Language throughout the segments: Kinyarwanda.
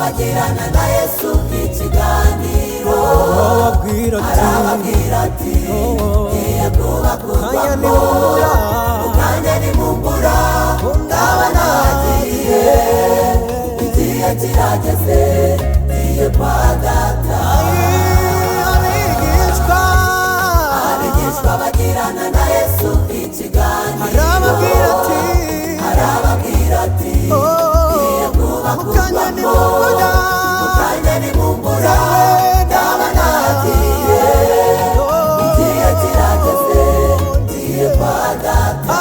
bagirana na Yesu ikiganiro arababwira ati ngiye kubakurwamo mukanya nimumbura ndaba nagiye igihe kirageze ngiye kwa data abigishwa bagirana na Yesu ikiganiro arababwira ati ngiye kubakurwamo mukanya nimumbura ndaba nagiye igihe kirageze ngiye kwa data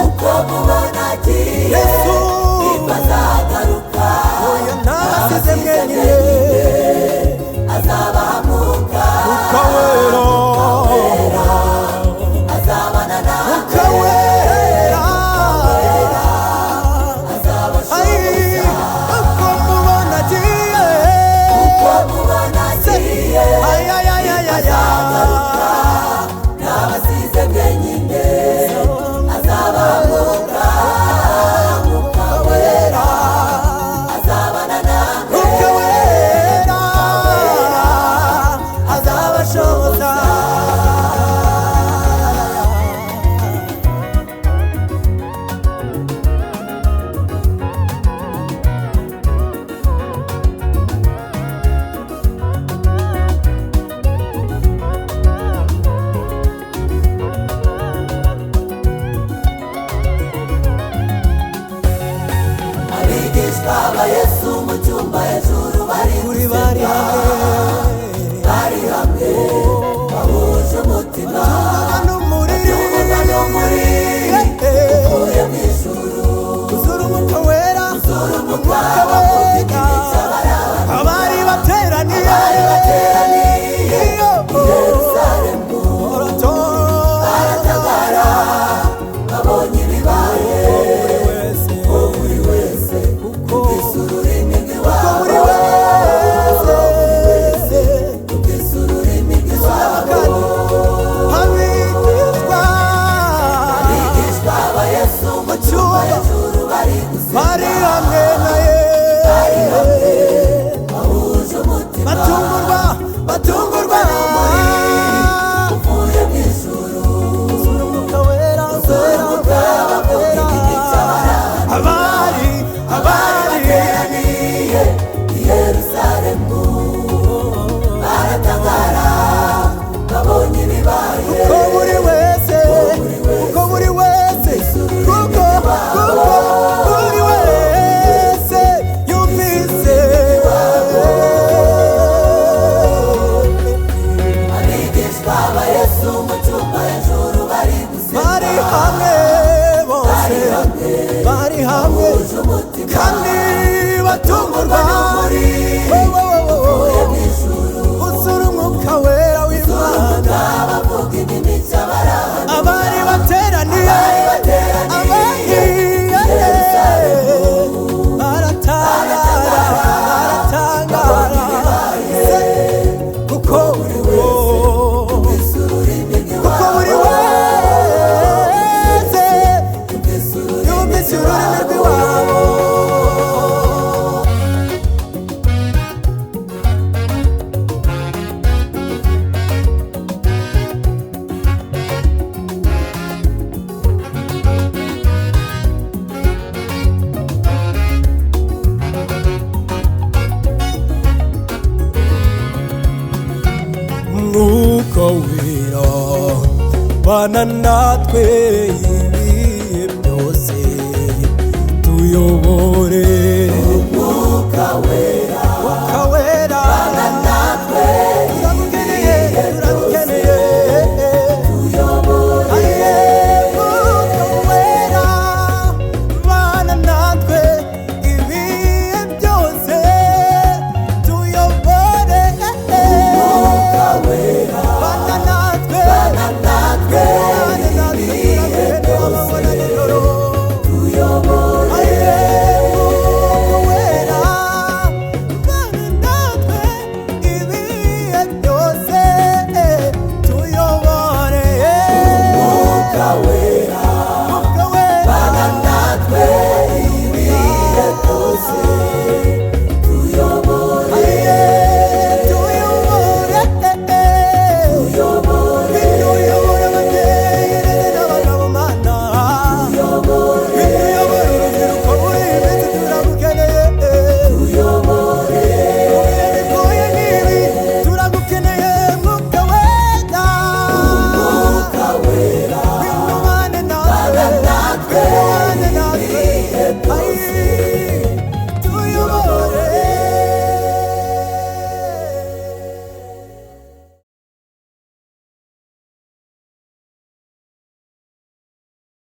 uko mubona agiye nibwo azagaruka ntabasize mwenyine azabahamuka ukawera azabana namwe azabashoboza uko mubona agiye azagaruka ntabasize mwenyine azabahamuka ukawera azabana namwe azabashoboza abigishwa ba Yesu mu cyumba hejuru bari hamwe bahuje umutima batungurwa n'umuriro uvuye mu ijuru uzura umwuka wera bavuga imico abari bateraniye i Yerusalemu baratangara babonye ibibaye buri wese yumvise ururimi rw'iwabo yumvise ururimi rw'iwabo abigishwa ba Yesu mu cyumba hejuru bari hamwe na Yesu bahuje umutima batungurwa uvuye mu ijuru uzura umwuka wera bavuga imico abari bateraniye i Yerusalemu baratangara babonye ibibaye uko buri wese yumvise abigishwa ba Yesu mu cyumba hejuru bari hamwe bose bari hamwe kandi batungurwa uvuye mu ijuru uzura umwuka wera w'Imana bavuga imico abari bateraniye baratangara kuko buri wese yumvise ururimi rw'iwabo umwuka wera bana natwe ibihe byose tuyobora